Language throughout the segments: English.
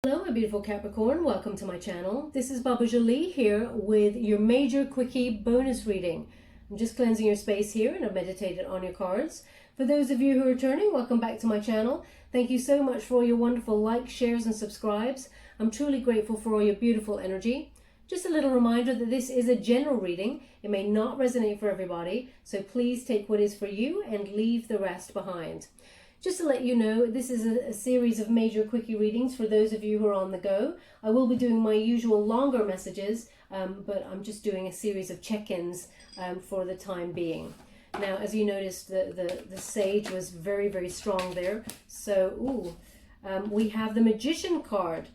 Hello, my beautiful Capricorn. Welcome to my channel. This is Baba Jolie here with your major quickie bonus reading. I'm just cleansing your space here and I've meditated on your cards. For those of you who are returning, welcome back to my channel. Thank you so much for all your wonderful likes, shares and subscribes. I'm truly grateful for all your beautiful energy. Just a little reminder that this is a general reading. It may not resonate for everybody, so please take what is for you and leave the rest behind. Just to let you know, this is a series of major quickie readings for those of you who are on the go. I will be doing my usual longer messages, but I'm just doing a series of check-ins for the time being. Now, as you noticed, the sage was very, very strong there. So, we have the Magician card.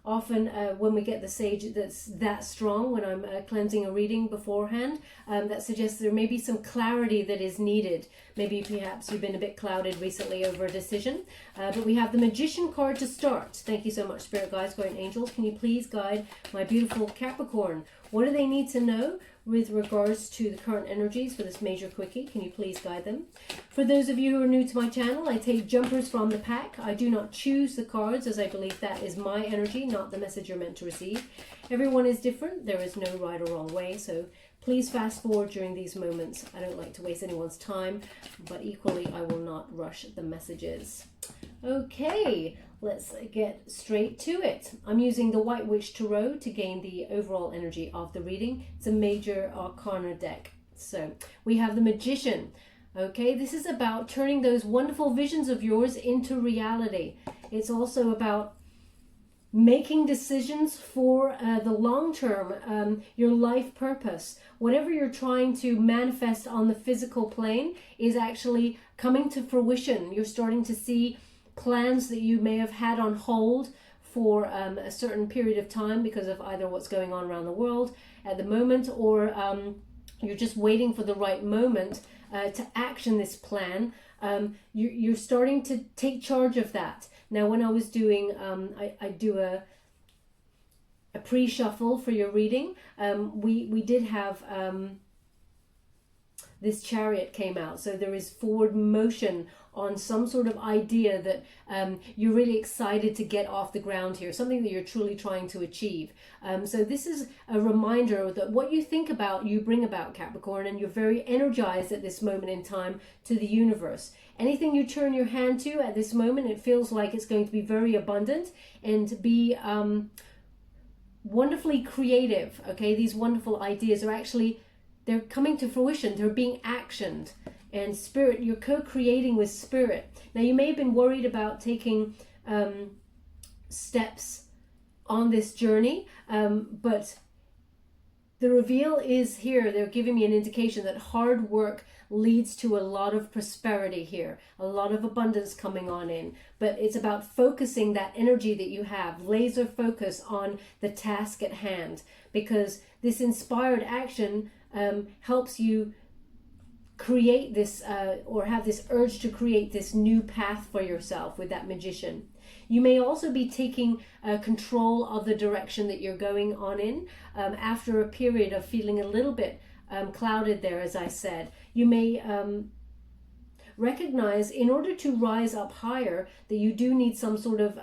Often when we get the sage that's that strong, when I'm cleansing a reading beforehand, that suggests there may be some clarity that is needed. Maybe perhaps you've been a bit clouded recently over a decision. But we have the Magician card to start. Thank you so much, Spirit Guides, Guardian Angels. Can you please guide my beautiful Capricorn? What do they need to know with regards to the current energies for this major quickie? Can you please guide them? For those of you who are new to my channel, I take jumpers from the pack. I do not choose the cards, as I believe that is my energy, not the message you're meant to receive. Everyone is different. There is no right or wrong way, so please fast forward during these moments. I don't like to waste anyone's time, but equally I will not rush the messages. Okay, let's get straight to it. I'm using the White Witch Tarot to gain the overall energy of the reading. It's a major arcana deck. So we have the Magician. Okay, this is about turning those wonderful visions of yours into reality. It's also about making decisions for the long term, your life purpose. Whatever you're trying to manifest on the physical plane is actually coming to fruition. You're starting to see plans that you may have had on hold for a certain period of time because of either what's going on around the world at the moment, or you're just waiting for the right moment to action this plan. You're starting to take charge of that. Now, when I was doing, I do a pre-shuffle for your reading, we did have this Chariot came out. So there is forward motion on some sort of idea that you're really excited to get off the ground here, something that you're truly trying to achieve. So this is a reminder that what you think about, you bring about, Capricorn, and you're very energized at this moment in time to the universe. Anything you turn your hand to at this moment, it feels like it's going to be very abundant and be wonderfully creative. Okay, these wonderful ideas are actually, they're coming to fruition, they're being actioned. And Spirit, you're co-creating with Spirit. Now, you may have been worried about taking steps on this journey, but the reveal is here. They're giving me an indication that hard work leads to a lot of prosperity here, a lot of abundance coming on in. But it's about focusing that energy that you have, laser focus on the task at hand, because this inspired action helps you create this or have this urge to create this new path for yourself with that Magician. You may also be taking control of the direction that you're going on in after a period of feeling a little bit clouded there, as I said. You may recognize, in order to rise up higher, that you do need some sort of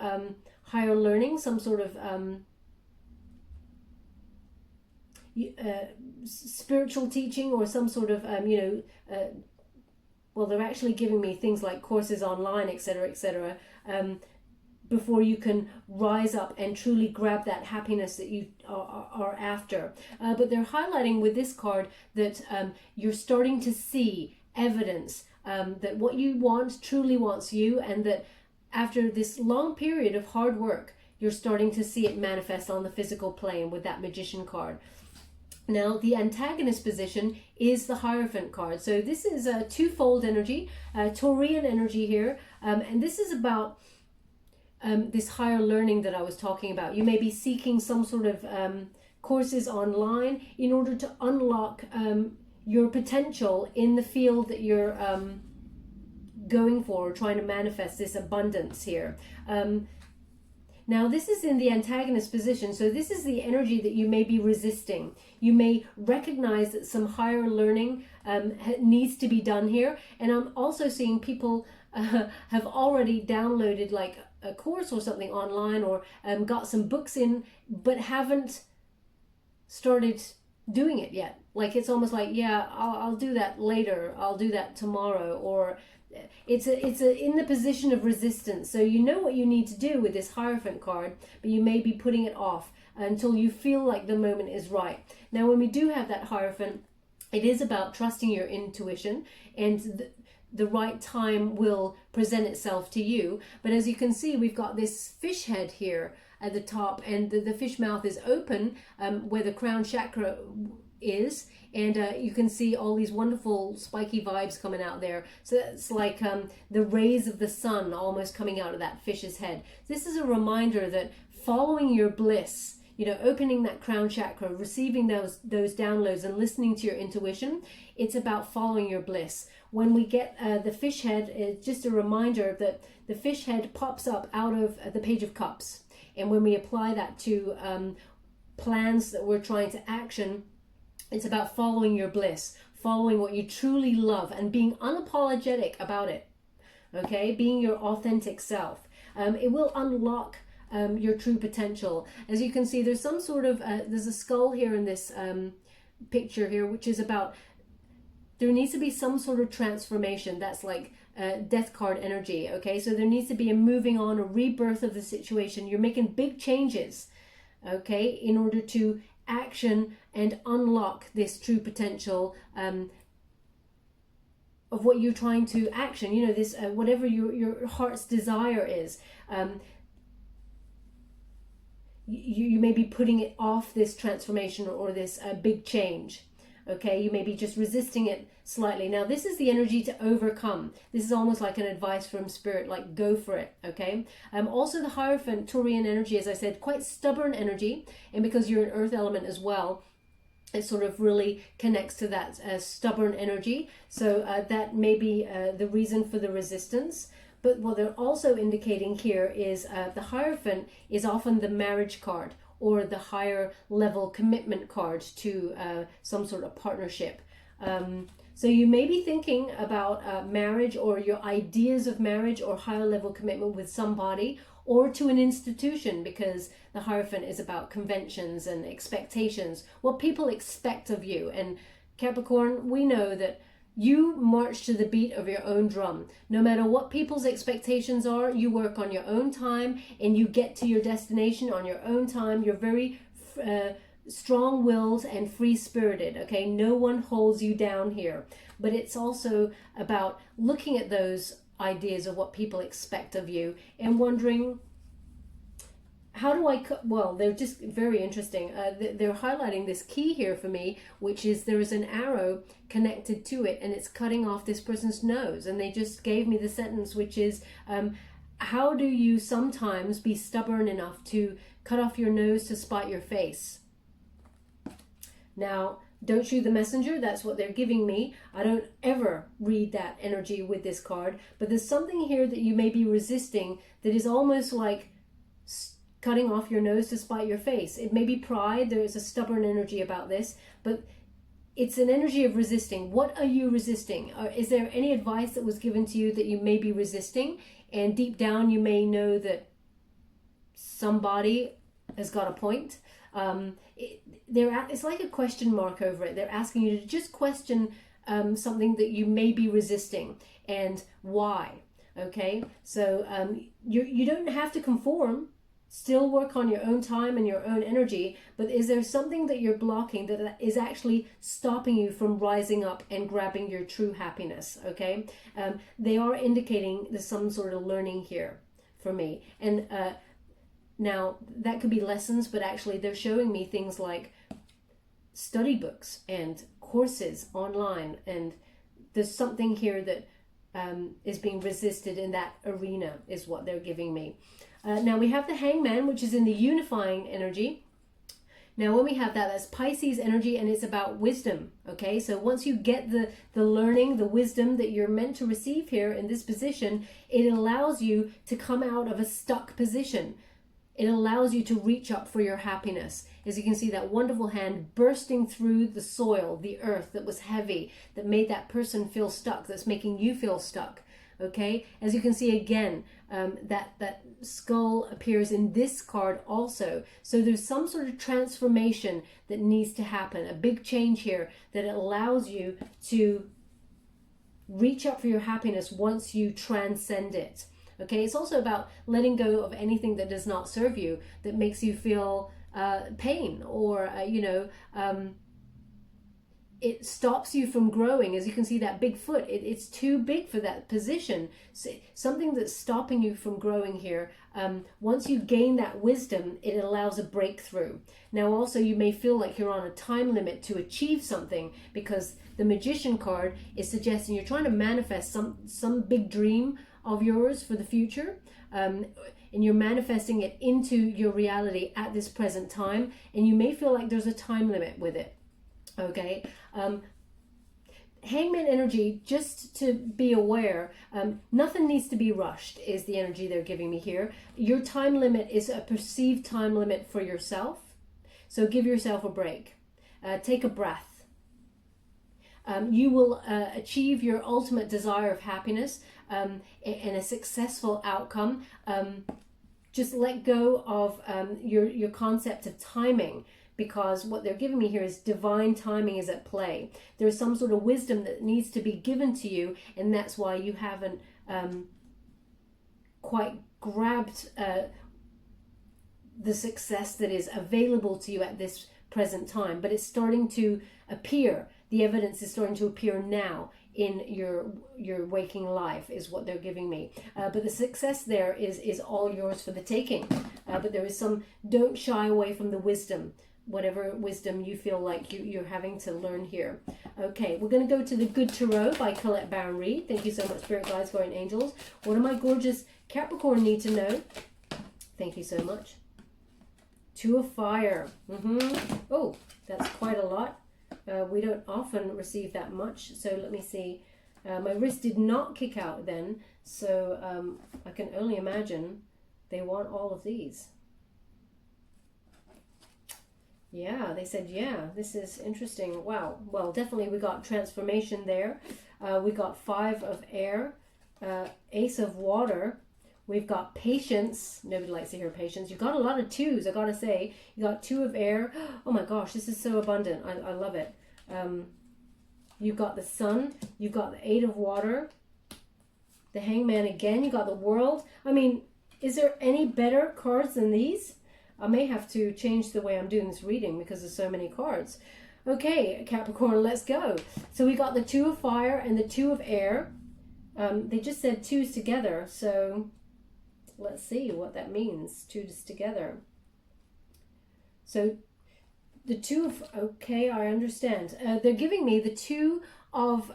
higher learning, some sort of spiritual teaching, or some sort of well, they're actually giving me things like courses online, etc., etc., before you can rise up and truly grab that happiness that you are after. But they're highlighting with this card that you're starting to see evidence that what you want truly wants you, and that after this long period of hard work, you're starting to see it manifest on the physical plane with that Magician card. Now, the antagonist position is the Hierophant card. So this is a twofold energy, Taurian energy here. And this is about this higher learning that I was talking about. You may be seeking some sort of courses online in order to unlock your potential in the field that you're going for, trying to manifest this abundance here. Now, this is in the antagonist position, so this is the energy that you may be resisting. You may recognize that some higher learning needs to be done here. And I'm also seeing people have already downloaded like a course or something online, or got some books in, but haven't started doing it yet. Like it's almost like, yeah, I'll do that later, I'll do that tomorrow, or it's in the position of resistance. So you know what you need to do with this Hierophant card, but you may be putting it off until you feel like the moment is right. Now, when we do have that Hierophant, it is about trusting your intuition, and the right time will present itself to you. But as you can see, we've got this fish head here at the top, and the fish mouth is open, where the crown chakra is, and you can see all these wonderful spiky vibes coming out there. So it's like the rays of the sun almost coming out of that fish's head. This is a reminder that following your bliss, you know, opening that crown chakra, receiving those downloads and listening to your intuition, it's about following your bliss. When we get the fish head, it's just a reminder that the fish head pops up out of the Page of Cups. And when we apply that to plans that we're trying to action, it's about following your bliss, following what you truly love, and being unapologetic about it, okay? Being your authentic self. It will unlock your true potential. As you can see, there's some sort of, there's a skull here in this picture here, which is about, there needs to be some sort of transformation. That's like death card energy, okay? So there needs to be a moving on, a rebirth of the situation. You're making big changes, okay, in order to action and unlock this true potential of what you're trying to action, you know, this whatever your heart's desire is. You may be putting it off, this transformation or this big change, okay? You may be just resisting it slightly. Now, this is the energy to overcome. This is almost like an advice from spirit, like go for it, okay? Also the Hierophant, Taurian energy, as I said, quite stubborn energy, and because you're an earth element as well, it sort of really connects to that stubborn energy. So that may be the reason for the resistance. But what they're also indicating here is the Hierophant is often the marriage card, or the higher level commitment card to some sort of partnership. So you may be thinking about marriage, or your ideas of marriage, or higher level commitment with somebody, or to an institution, because the Hierophant is about conventions and expectations, what people expect of you. And Capricorn, we know that you march to the beat of your own drum. No matter what people's expectations are, you work on your own time, and you get to your destination on your own time. You're very strong-willed and free-spirited, okay? No one holds you down here. But it's also about looking at those ideas of what people expect of you and wondering, how do I, well, they're just very interesting. They're highlighting this key here for me, which is there is an arrow connected to it, and it's cutting off this person's nose. And they just gave me the sentence, which is, how do you sometimes be stubborn enough to cut off your nose to spite your face? Now, don't shoot the messenger. That's what they're giving me. I don't ever read that energy with this card, but there's something here that you may be resisting that is almost like cutting off your nose to spite your face. It may be pride. There is a stubborn energy about this, but it's an energy of resisting. What are you resisting? Is there any advice that was given to you that you may be resisting? And deep down, you may know that somebody has got a point. It's like a question mark over it. They're asking you to just question something that you may be resisting, and why. Okay, so you don't have to conform. Still work on your own time and your own energy, but is there something that you're blocking that is actually stopping you from rising up and grabbing your true happiness? Okay, they are indicating there's some sort of learning here for me, and now that could be lessons, but actually they're showing me things like study books and courses online, and there's something here that is being resisted in that arena, is what they're giving me. Now we have the Hangman, which is in the unifying energy. Now when we have that, that's Pisces energy, and it's about wisdom. Okay, so once you get the learning, the wisdom that you're meant to receive here in this position, it allows you to come out of a stuck position. It allows you to reach up for your happiness. As you can see, that wonderful hand bursting through the soil, the earth that was heavy, that made that person feel stuck, that's making you feel stuck. Okay, as you can see again, that skull appears in this card also. So there's some sort of transformation that needs to happen, a big change here that allows you to reach up for your happiness once you transcend it. Okay, it's also about letting go of anything that does not serve you, that makes you feel pain, or it stops you from growing. As you can see, that big foot, it's too big for that position. So something that's stopping you from growing here. Once you gain that wisdom, it allows a breakthrough. Now also, you may feel like you're on a time limit to achieve something, because the Magician card is suggesting you're trying to manifest some big dream of yours for the future. And you're manifesting it into your reality at this present time, and you may feel like there's a time limit with it. Okay, Hangman energy, just to be aware, nothing needs to be rushed is the energy they're giving me here. Your time limit is a perceived time limit for yourself, so give yourself a break. Take a breath. You will achieve your ultimate desire of happiness and a successful outcome. Just let go of your concept of timing, because what they're giving me here is divine timing is at play. There's some sort of wisdom that needs to be given to you, and that's why you haven't quite grabbed the success that is available to you at this present time. But it's starting to appear. The evidence is starting to appear now in your waking life, is what they're giving me. But the success there is all yours for the taking. But there is some, don't shy away from the wisdom, whatever wisdom you feel like you're having to learn here. Okay, we're going to go to the Good Tarot by Colette Baron Reid. Thank you so much, Spirit Guides, Guardian Angels. What do my gorgeous Capricorn need to know? Thank you so much. Two of Fire. Oh, that's quite a lot. We don't often receive that much. So let me see. My wrist did not kick out then. So I can only imagine they want all of these. Yeah, they said, yeah, this is interesting. Wow. Well, definitely we got transformation there. We got Five of Air, Ace of Water. We've got Patience. Nobody likes to hear Patience. You got a lot of twos, I gotta say. You got Two of Air. Oh my gosh, this is so abundant. I love it. You've got the Sun. You've got the Eight of Water. The Hangman again. You got the World. I mean, is there any better cards than these? I may have to change the way I'm doing this reading because there's so many cards. Okay, Capricorn, let's go. So we got the Two of Fire and the Two of Air. They just said twos together, so let's see what that means. Twos together. So the two of, okay, I understand. They're giving me the two of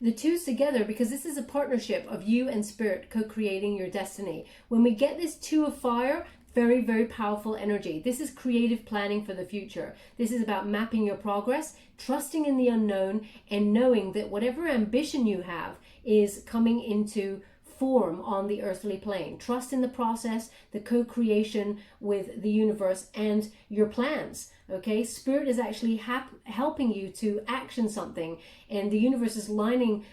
the twos together because this is a partnership of you and Spirit co-creating your destiny. When we get this Two of Fire, very, very powerful energy. This is creative planning for the future. This is about mapping your progress, trusting in the unknown, and knowing that whatever ambition you have is coming into form on the earthly plane. Trust in the process, the co-creation with the universe and your plans. Okay, Spirit is actually helping you to action something, and the universe is lining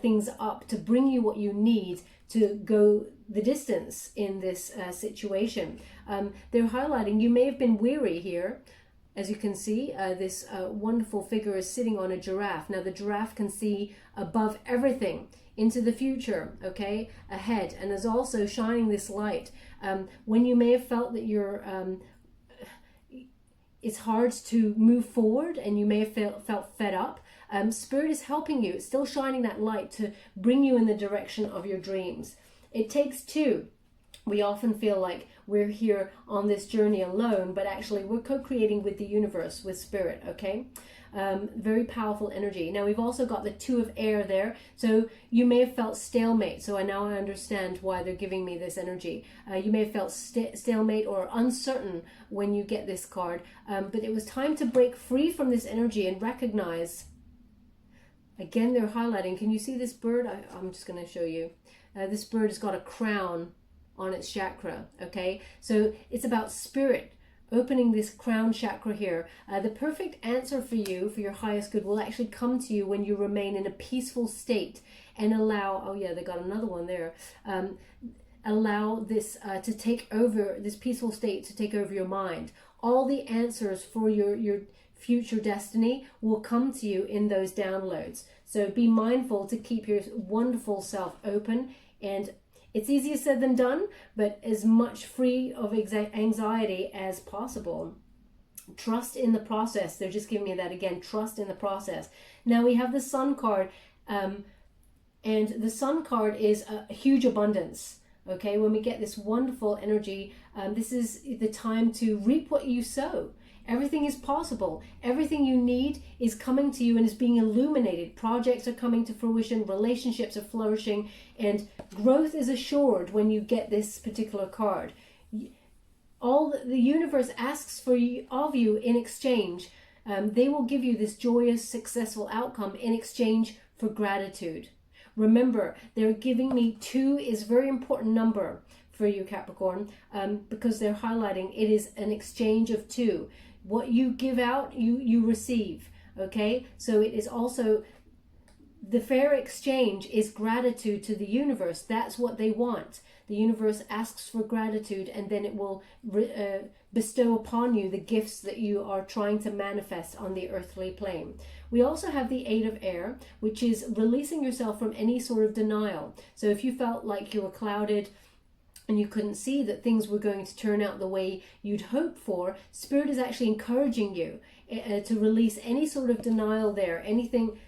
things up to bring you what you need to go the distance in this situation. They're highlighting you may have been weary here. As you can see, this wonderful figure is sitting on a giraffe. Now the giraffe can see above everything into the future, okay, ahead, and is also shining this light. When you may have felt that you're it's hard to move forward and you may have felt fed up, Spirit is helping you. It's still shining that light to bring you in the direction of your dreams. It takes two. We often feel like we're here on this journey alone, but actually we're co-creating with the universe, with Spirit, okay? Very powerful energy. Now we've also got the Two of Air there, so you may have felt stalemate. So now I understand why they're giving me this energy. You may have felt stalemate or uncertain when you get this card, but it was time to break free from this energy and recognize. Again, they're highlighting. Can you see this bird? I'm just going to show you. This bird has got a crown on its chakra, okay? So it's about Spirit opening this crown chakra here. The perfect answer for you, for your highest good, will actually come to you when you remain in a peaceful state and allow, oh yeah, they got another one there, allow this to take over, this peaceful state to take over your mind. All the answers for your future destiny will come to you in those downloads. So be mindful to keep your wonderful self open, and it's easier said than done, but as much free of anxiety as possible. Trust in the process. They're just giving me that again. Trust in the process. Now we have the Sun card, and the Sun card is a huge abundance. Okay, when we get this wonderful energy, this is the time to reap what you sow. Everything is possible. Everything you need is coming to you and is being illuminated. Projects are coming to fruition. Relationships are flourishing. And growth is assured when you get this particular card. All the universe asks for you, of you in exchange. They will give you this joyous, successful outcome in exchange for gratitude. Remember, they're giving me 2 is a very important number for you, Capricorn, because they're highlighting it is an exchange of 2. What you give out, you receive, okay? So it is also, the fair exchange is gratitude to the universe. That's what they want. The universe asks for gratitude, and then it will bestow upon you the gifts that you are trying to manifest on the earthly plane. We also have the 8 of Air, which is releasing yourself from any sort of denial. So if you felt like you were clouded and you couldn't see that things were going to turn out the way you'd hoped for, Spirit is actually encouraging you to release any sort of denial there, anything.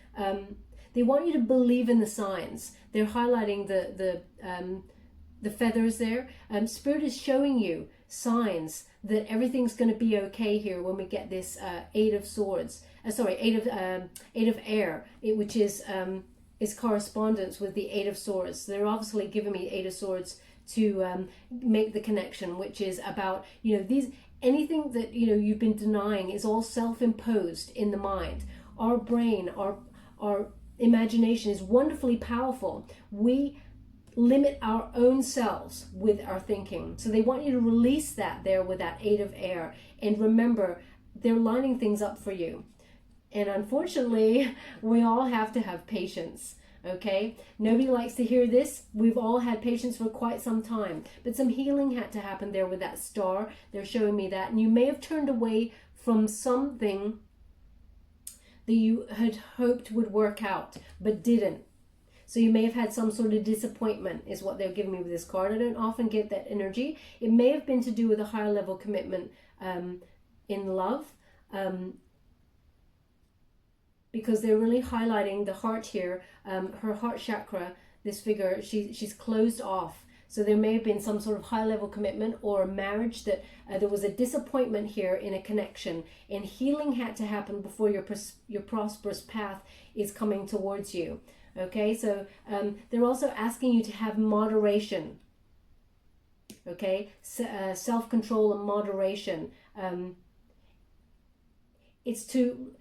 They want you to believe in the signs. They're highlighting the feathers there. Spirit is showing you signs that everything's going to be okay here when we get this 8 of swords. Eight of Air, which is correspondence with the 8 of swords. So they're obviously giving me 8 of swords to make the connection, which is about, anything that you've been denying is all self-imposed in the mind. Our brain, our imagination is wonderfully powerful. We limit our own selves with our thinking. So they want you to release that there with that 8 of Air. And remember, they're lining things up for you. And unfortunately, we all have to have patience. Okay, nobody likes to hear this. We've all had patience for quite some time, but some healing had to happen there with that star. They're showing me that, and you may have turned away from something that you had hoped would work out but didn't. So you may have had some sort of disappointment, is what they're giving me with this card. I don't often get that energy. It may have been to do with a higher level commitment in love, because they're really highlighting the heart here. Her heart chakra, this figure, she's closed off. So there may have been some sort of high level commitment or marriage that there was a disappointment here in a connection, and healing had to happen before your prosperous path is coming towards you. Okay, so they're also asking you to have moderation. Okay, self-control and moderation. It's to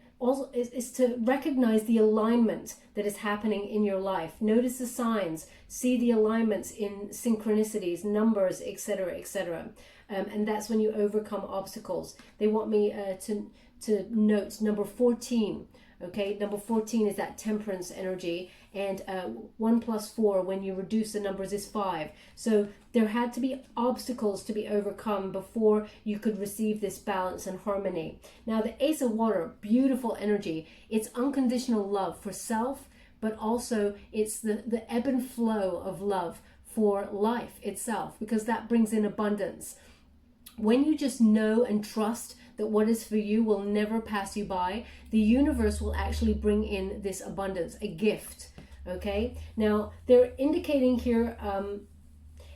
recognize the alignment that is happening in your life. Notice the signs, see the alignments in synchronicities, numbers, etc., etc. And that's when you overcome obstacles. They want me to note number 14. Okay, number 14 is that temperance energy, and 1 plus 4, when you reduce the numbers, is 5. So there had to be obstacles to be overcome before you could receive this balance and harmony. Now the Ace of Water, beautiful energy. It's unconditional love for self, but also it's the ebb and flow of love for life itself, because that brings in abundance. When you just know and trust that what is for you will never pass you by, the universe will actually bring in this abundance, a gift. Okay, now they're indicating here,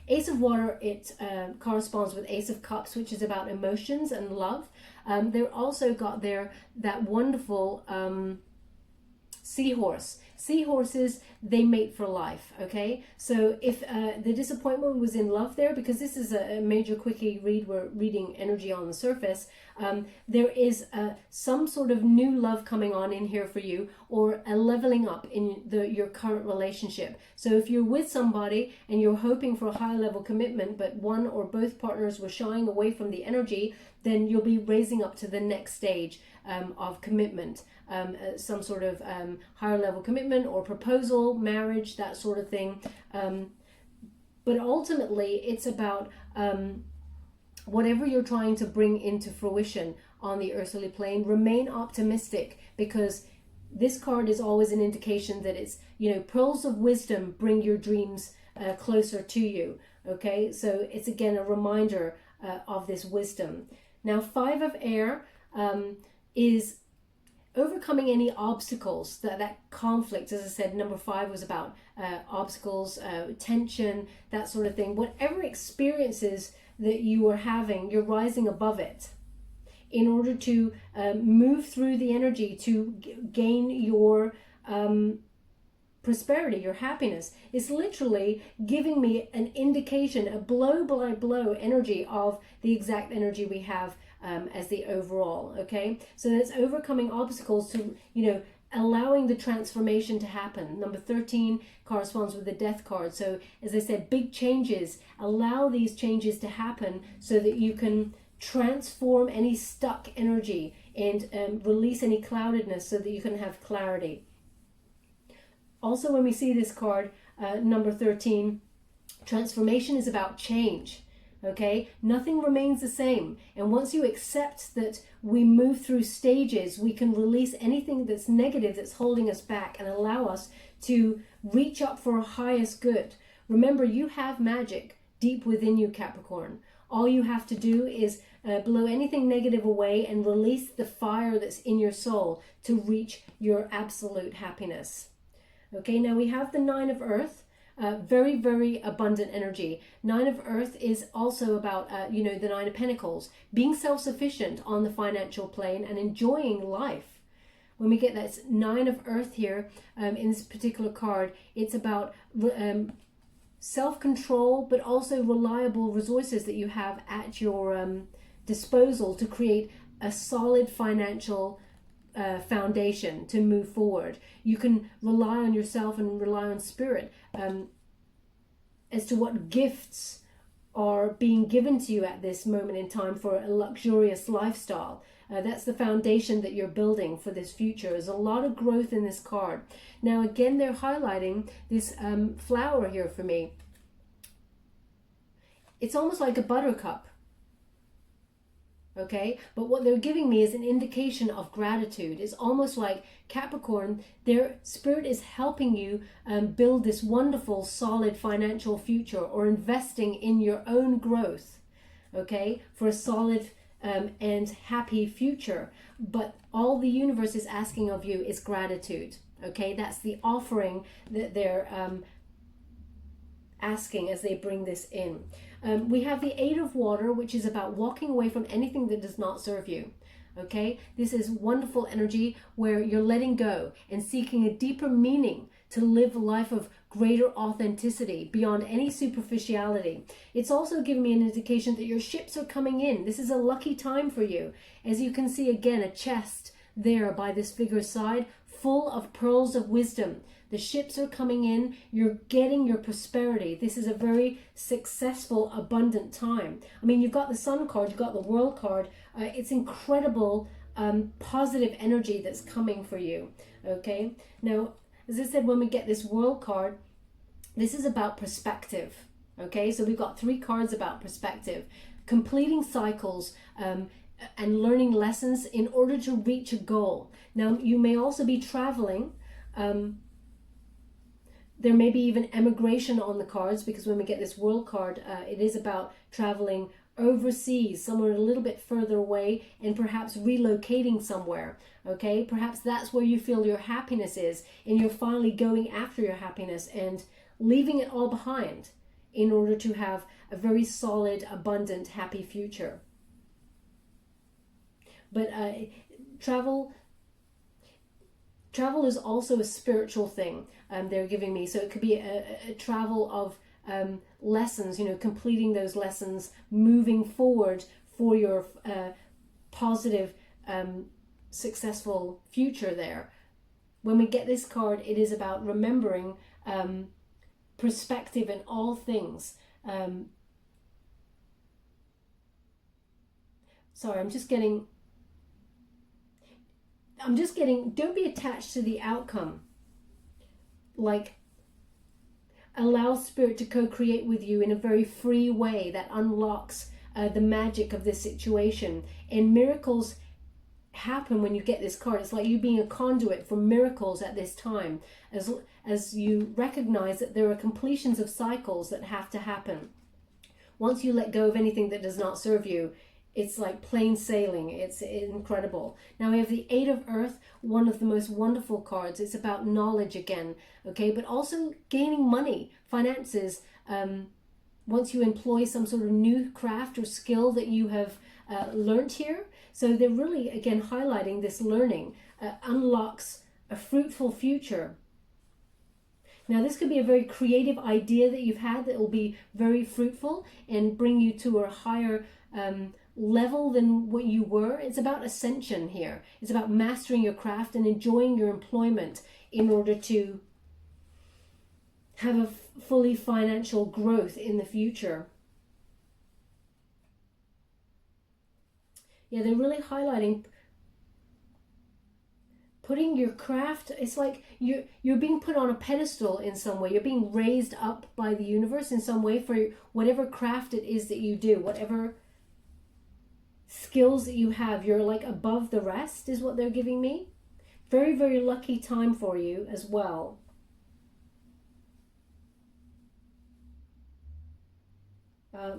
Ace of Water, it corresponds with Ace of Cups, which is about emotions and love. They're also got there that wonderful seahorse. Seahorses, they mate for life, okay? So if the disappointment was in love there, because this is a major quickie read, we're reading energy on the surface, there is some sort of new love coming on in here for you, or a leveling up in your current relationship. So if you're with somebody and you're hoping for a high level commitment, but one or both partners were shying away from the energy, then you'll be raising up to the next stage of commitment, some sort of higher level commitment or proposal, marriage, that sort of thing. But ultimately, it's about whatever you're trying to bring into fruition on the earthly plane. Remain optimistic, because this card is always an indication that it's, pearls of wisdom bring your dreams closer to you. Okay, so it's again a reminder of this wisdom. Now, 5 of air is overcoming any obstacles, that conflict. As I said, number 5 was about obstacles, tension, that sort of thing. Whatever experiences that you are having, you're rising above it in order to move through the energy to gain your prosperity, your happiness. It's literally giving me an indication, a blow by blow energy of the exact energy we have as the overall. Okay, so that's overcoming obstacles to, allowing the transformation to happen. Number 13 corresponds with the death card. So as I said, big changes, allow these changes to happen so that you can transform any stuck energy and release any cloudedness so that you can have clarity. Also, when we see this card, number 13, transformation is about change. Okay, nothing remains the same. And once you accept that we move through stages, we can release anything that's negative that's holding us back and allow us to reach up for a highest good. Remember, you have magic deep within you, Capricorn. All you have to do is blow anything negative away and release the fire that's in your soul to reach your absolute happiness. Okay, now we have the 9 of Earth. Very, very abundant energy. 9 of Earth is also about, the 9 of Pentacles, being self-sufficient on the financial plane and enjoying life. When we get that 9 of Earth here in this particular card, it's about self-control, but also reliable resources that you have at your disposal to create a solid financial foundation to move forward. You can rely on yourself and rely on spirit as to what gifts are being given to you at this moment in time for a luxurious lifestyle. That's the foundation that you're building for this future. There's a lot of growth in this card. Now again, they're highlighting this flower here for me. It's almost like a buttercup. Okay, but what they're giving me is an indication of gratitude. It's almost like Capricorn, their spirit is helping you build this wonderful, solid financial future, or investing in your own growth, okay, for a solid and happy future. But all the universe is asking of you is gratitude. Okay, that's the offering that they're asking as they bring this in. We have the 8 of Water, which is about walking away from anything that does not serve you. Okay, this is wonderful energy where you're letting go and seeking a deeper meaning to live a life of greater authenticity beyond any superficiality. It's also giving me an indication that your ships are coming in. This is a lucky time for you. As you can see, again, a chest there by this figure's side full of pearls of wisdom. The ships are coming in. You're getting your prosperity. This is a very successful, abundant time. I mean, you've got the Sun card, you've got the World card. It's incredible positive energy that's coming for you. Okay. Now, as I said, when we get this World card, this is about perspective. Okay. So we've got 3 cards about perspective, completing cycles, and learning lessons in order to reach a goal. Now, you may also be traveling. There may be even emigration on the cards, because when we get this World card, it is about traveling overseas, somewhere a little bit further away, and perhaps relocating somewhere. Okay, perhaps that's where you feel your happiness is, and you're finally going after your happiness and leaving it all behind in order to have a very solid, abundant, happy future. But travel, Travel is also a spiritual thing, they're giving me. So it could be a travel of lessons, you know, completing those lessons, moving forward for your positive, successful future there. When we get this card, it is about remembering perspective in all things. Sorry, I'm just getting, don't be attached to the outcome. Like, allow spirit to co-create with you in a very free way that unlocks the magic of this situation. And miracles happen when you get this card. It's like you being a conduit for miracles at this time, as you recognize that there are completions of cycles that have to happen. Once you let go of anything that does not serve you, it's like plain sailing. It's incredible. Now we have the Eight of Earth, one of the most wonderful cards. It's about knowledge again, okay, but also gaining money, finances. Once you employ some sort of new craft or skill that you have learned here. So they're really, again, highlighting this learning unlocks a fruitful future. Now this could be a very creative idea that you've had that will be very fruitful and bring you to a higher level than what you were. It's about ascension here. It's about mastering your craft and enjoying your employment in order to have a fully financial growth in the future. Yeah, they're really highlighting putting your craft. It's like you're being put on a pedestal in some way. You're being raised up by the universe in some way for whatever craft it is that you do, whatever skills that you have. You're like above the rest is what they're giving me. Very, very lucky time for you as well.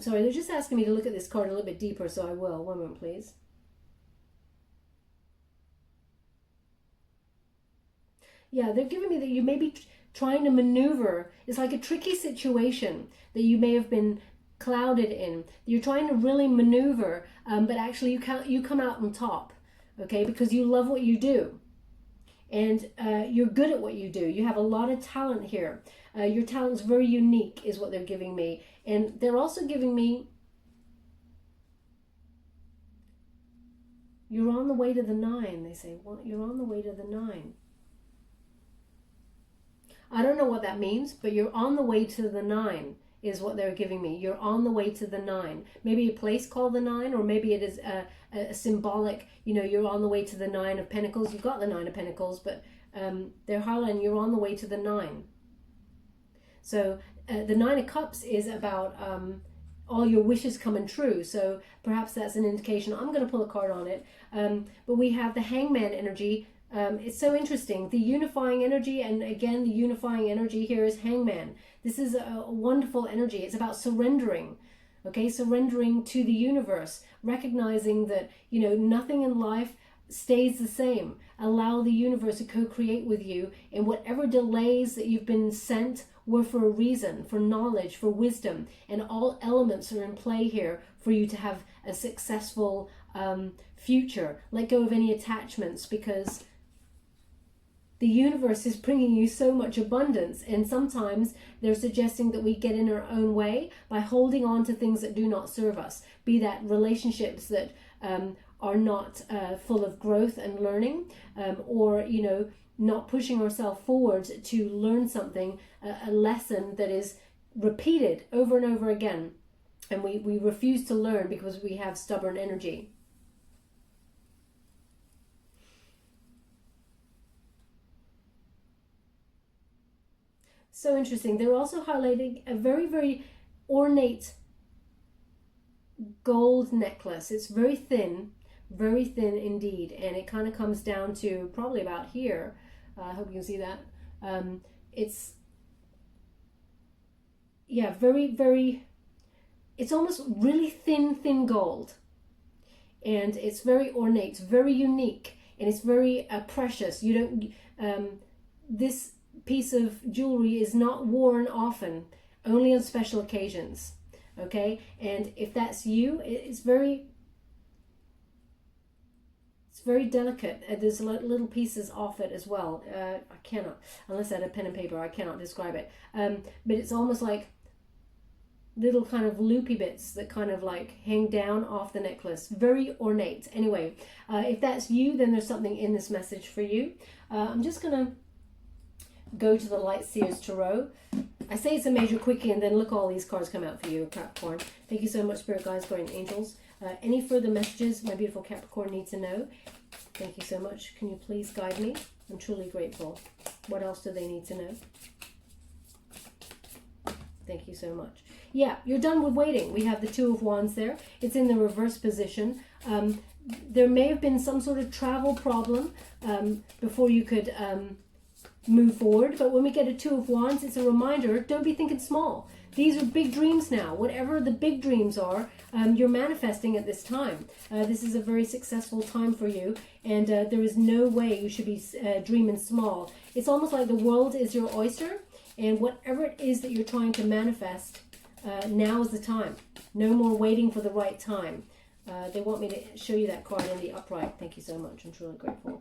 Sorry, they're just asking me to look at this card a little bit deeper, so I will. One moment, please. Yeah, they're giving me that you may be trying to maneuver. It's like a tricky situation that you may have been clouded in. You're trying to really maneuver, but actually you come out on top, okay, because you love what you do. And you're good at what you do. You have a lot of talent here. Your talent's very unique is what they're giving me. And they're also giving me, you're on the way to the 9. They say, well, you're on the way to the 9. I don't know what that means, but you're on the way to the 9 is what they're giving me. You're on the way to the 9. Maybe a place called the 9, or maybe it is a symbolic, you know, you're on the way to the 9 of Pentacles. You've got the 9 of Pentacles, but they're highlighting you're on the way to the 9. So the 9 of Cups is about all your wishes coming true. So perhaps that's an indication. I'm going to pull a card on it. But we have the Hangman energy. It's so interesting. The unifying energy, and again, the unifying energy here is Hangman. This is a wonderful energy. It's about surrendering. Okay, surrendering to the universe, recognizing that, you know, nothing in life stays the same. Allow the universe to co-create with you, and whatever delays that you've been sent were for a reason, for knowledge, for wisdom, and all elements are in play here for you to have a successful future. Let go of any attachments, because the universe is bringing you so much abundance, and sometimes they're suggesting that we get in our own way by holding on to things that do not serve us, be that relationships that are not full of growth and learning, or, you know, not pushing ourselves forward to learn something, a lesson that is repeated over and over again, and we refuse to learn because we have stubborn energy. So interesting. They're also highlighting a very, very ornate gold necklace. It's very thin indeed, and it kind of comes down to probably about here. I hope you can see that. It's, yeah, very, very, it's almost really thin gold, and it's very ornate, it's very unique, and it's very precious. You don't, this piece of jewelry is not worn often, only on special occasions, okay? And if that's you, it's It's very delicate. There's little pieces off it as well. I cannot, unless I had a pen and paper, I cannot describe it. But it's almost like little kind of loopy bits that kind of like hang down off the necklace. Very ornate. Anyway, if that's you, then there's something in this message for you. I'm just going to go to the Light Seers Tarot. I say it's a major quickie, and then look, all these cards come out for you, Capricorn. Thank you so much, Spirit Guides, Guardian Angels. Any further messages my beautiful Capricorn needs to know? Thank you so much. Can you please guide me? I'm truly grateful. What else do they need to know? Thank you so much. Yeah, you're done with waiting. We have the Two of Wands there. It's in the reverse position. There may have been some sort of travel problem before you could move forward. But when we get a Two of Wands, it's a reminder, don't be thinking small. These are big dreams now. Whatever the big dreams are, you're manifesting at this time. This is a very successful time for you, and there is no way you should be dreaming small. It's almost like the world is your oyster, and whatever it is that you're trying to manifest, now is the time. No more waiting for the right time. They want me to show you that card in the upright. Thank you so much. I'm truly grateful.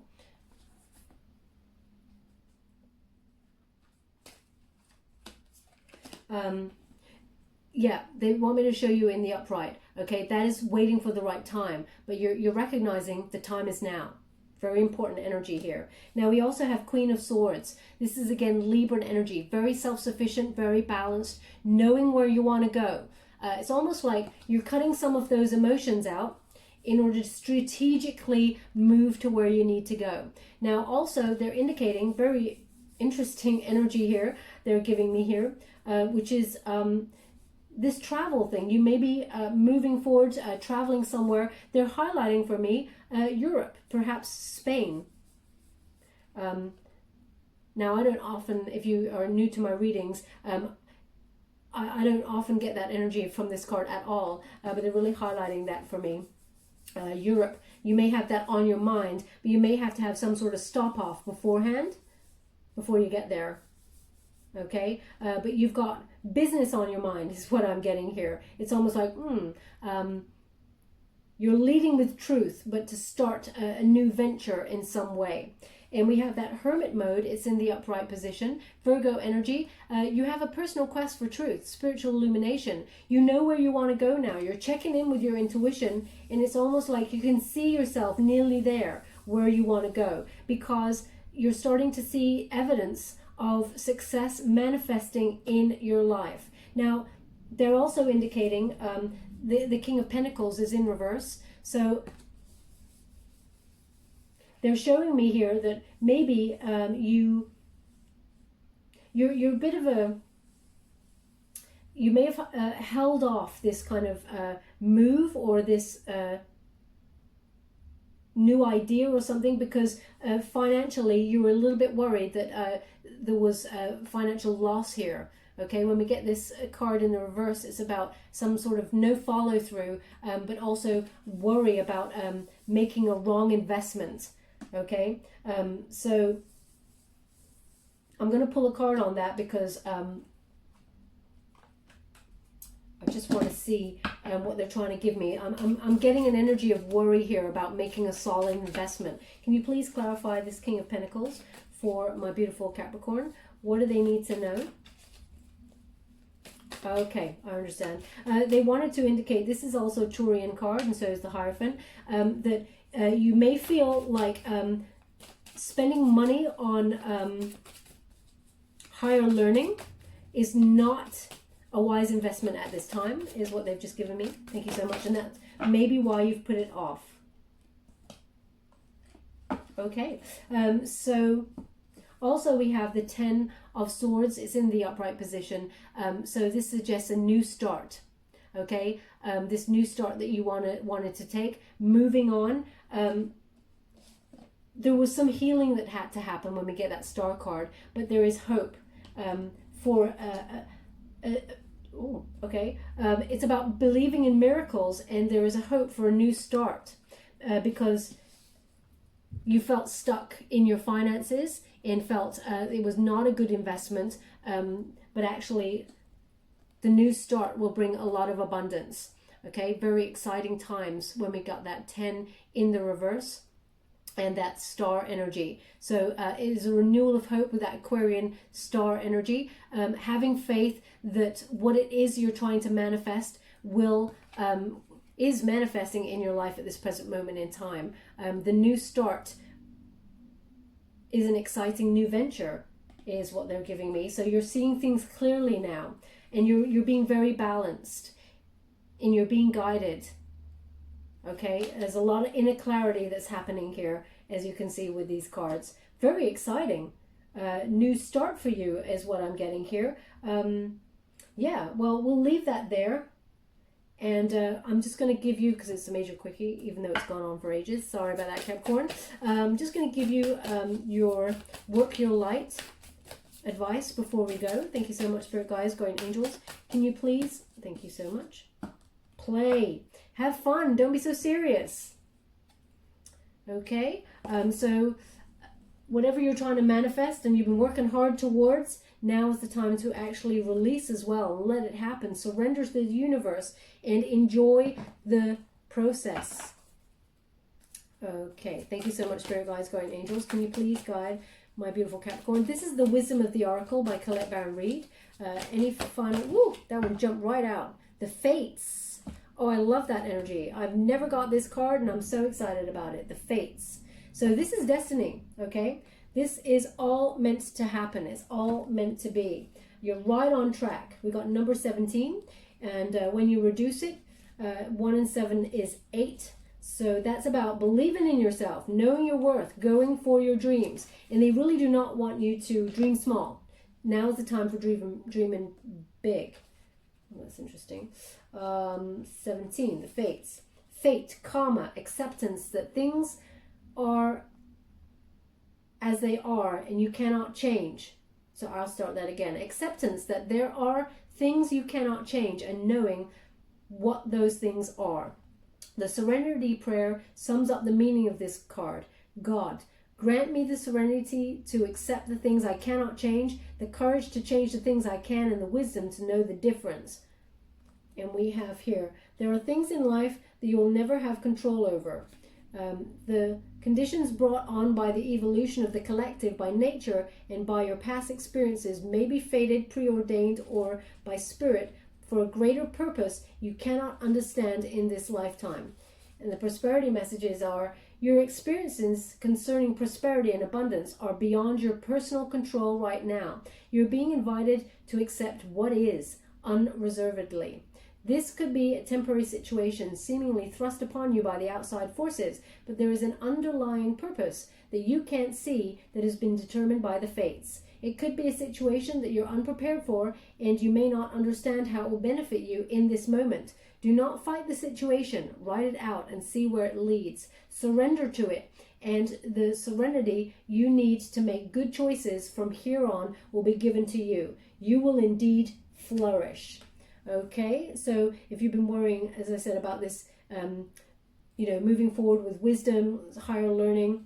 Yeah, they want me to show you in the upright. Okay, that is waiting for the right time, but you're recognizing the time is now. Very important energy here. Now we also have Queen of Swords. This is again Libran energy, very self-sufficient, very balanced, knowing where you want to go. It's almost like you're cutting some of those emotions out in order to strategically move to where you need to go. Now also they're indicating very interesting energy here they're giving me here, which is this travel thing. You may be moving forward, traveling somewhere. They're highlighting for me Europe, perhaps Spain. Now, I don't often, if you are new to my readings, I don't often get that energy from this card at all, but they're really highlighting that for me. Europe, you may have that on your mind, but you may have to have some sort of stop off beforehand, before you get there. Okay, but you've got business on your mind is what I'm getting here. It's almost like you're leading with truth, but to start a new venture in some way. And we have that Hermit mode. It's in the upright position. Virgo energy. You have a personal quest for truth, spiritual illumination. You know where you want to go now. You're checking in with your intuition, and it's almost like you can see yourself nearly there where you want to go, because you're starting to see evidence of success manifesting in your life. Now, they're also indicating the King of Pentacles is in reverse. So they're showing me here that maybe you're a bit of a, you may have held off this kind of move or this new idea or something, because financially you were a little bit worried that there was financial loss here. Okay, when we get this card in the reverse, it's about some sort of no follow through, but also worry about making a wrong investment. Okay, so I'm going to pull a card on that because I just want to see what they're trying to give me. I'm getting an energy of worry here about making a solid investment. Can you please clarify this King of Pentacles for my beautiful Capricorn? What do they need to know? Okay, I understand. They wanted to indicate, this is also a Turian card, and so is the Hierophant, that you may feel like spending money on higher learning is not a wise investment at this time, is what they've just given me. Thank you so much. And that's maybe why you've put it off. Okay, so also we have the Ten of Swords. It's in the upright position. So this suggests a new start. Okay, this new start that you wanted to take. Moving on. There was some healing that had to happen when we get that Star card, but there is hope for it's about believing in miracles, and there is a hope for a new start because you felt stuck in your finances and felt it was not a good investment, but actually the new start will bring a lot of abundance. Okay, very exciting times when we got that 10 in the reverse. and that star energy. So it is a renewal of hope with that Aquarian star energy. Having faith that what it is you're trying to manifest will is manifesting in your life at this present moment in time. The new start is an exciting new venture, is what they're giving me. So you're seeing things clearly now, and you're being very balanced, and you're being guided. Okay, there's a lot of inner clarity that's happening here, as you can see with these cards. Very exciting. New start for you is what I'm getting here. Yeah, well, we'll leave that there. And I'm just going to give you, because it's a major quickie, even though it's gone on for ages. Sorry about that, Capricorn. I'm just going to give you your work your light advice before we go. Thank you so much, Spirit Guides, Guardian Angels. Can you please, thank you so much, play. Have fun. Don't be so serious. Okay? So whatever you're trying to manifest and you've been working hard towards, now is the time to actually release as well and let it happen. Surrender to the universe and enjoy the process. Okay, thank you so much, Spirit Guides, Guardian Angels. Can you please guide my beautiful Capricorn? This is The Wisdom of the Oracle by Colette Baron Reid. Any final... Woo! That one jumped right out. The Fates. Oh, I love that energy. I've never got this card and I'm so excited about it. The Fates. So this is destiny, okay? This is all meant to happen. It's all meant to be. You're right on track. We got number 17. And when you reduce it, 1 and 7 is 8. So that's about believing in yourself, knowing your worth, going for your dreams. And they really do not want you to dream small. Now's the time for dreaming big. Oh, that's interesting. 17, the Fates. Fate, karma, acceptance that things are as they are and you cannot change. So I'll start that again. Acceptance that there are things you cannot change and knowing what those things are. The Serenity Prayer sums up the meaning of this card. God, grant me the serenity to accept the things I cannot change, the courage to change the things I can, and the wisdom to know the difference. And we have here, there are things in life that you will never have control over. The conditions brought on by the evolution of the collective by nature and by your past experiences may be fated, preordained, or by spirit for a greater purpose you cannot understand in this lifetime. And the prosperity messages are, your experiences concerning prosperity and abundance are beyond your personal control right now. You're being invited to accept what is unreservedly. This could be a temporary situation seemingly thrust upon you by the outside forces, but there is an underlying purpose that you can't see that has been determined by the fates. It could be a situation that you're unprepared for and you may not understand how it will benefit you in this moment. Do not fight the situation. Write it out and see where it leads. Surrender to it, and the serenity you need to make good choices from here on will be given to you. You will indeed flourish. Okay, so if you've been worrying, as I said, about this, moving forward with wisdom, higher learning,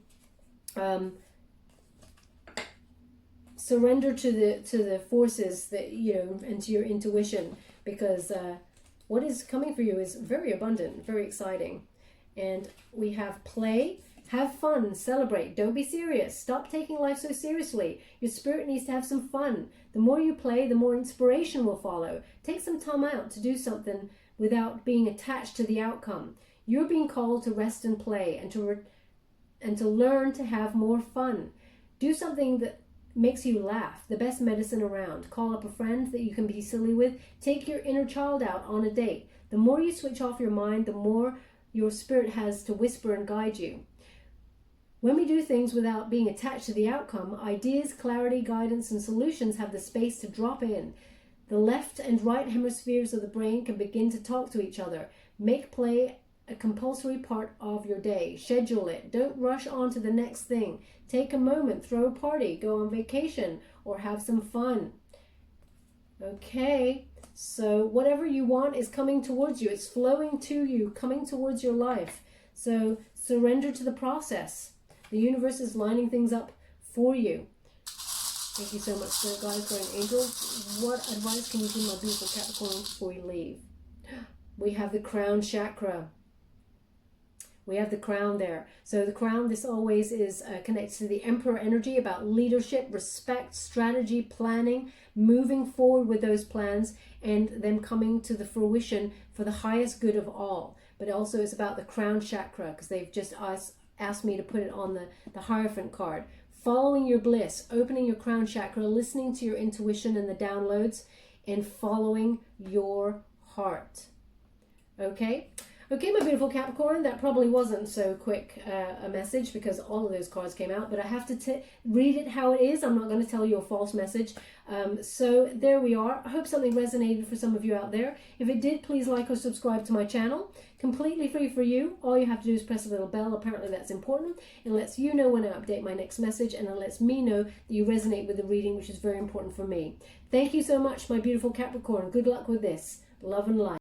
surrender to the forces that, and to your intuition, because what is coming for you is very abundant, very exciting. And we have play. Have fun, celebrate, don't be serious. Stop taking life so seriously. Your spirit needs to have some fun. The more you play, the more inspiration will follow. Take some time out to do something without being attached to the outcome. You're being called to rest and play and to learn to have more fun. Do something that makes you laugh, the best medicine around. Call up a friend that you can be silly with. Take your inner child out on a date. The more you switch off your mind, the more your spirit has to whisper and guide you. When we do things without being attached to the outcome, ideas, clarity, guidance, and solutions have the space to drop in. The left and right hemispheres of the brain can begin to talk to each other. Make play a compulsory part of your day. Schedule it. Don't rush on to the next thing. Take a moment, throw a party, go on vacation, or have some fun. Okay, so whatever you want is coming towards you. It's flowing to you, coming towards your life. So surrender to the process. The universe is lining things up for you. Thank you so much, Spirit Guides, Guardian Angels. What advice can you give my beautiful Capricorn before we leave? We have the crown chakra. We have the crown there. So the crown, this always is connected to the Emperor energy, about leadership, respect, strategy, planning, moving forward with those plans and them coming to the fruition for the highest good of all. But also it's about the crown chakra, because they've just asked me to put it on the Hierophant card. Following your bliss, opening your crown chakra, listening to your intuition and the downloads, and following your heart. Okay, my beautiful Capricorn, that probably wasn't so quick a message, because all of those cards came out, but I have to read it how it is. I'm not going to tell you a false message. So there we are. I hope something resonated for some of you out there. If it did, please like or subscribe to my channel. Completely free for you. All you have to do is press a little bell. Apparently that's important. It lets you know when I update my next message, and it lets me know that you resonate with the reading, which is very important for me. Thank you so much, my beautiful Capricorn. Good luck with this. Love and light.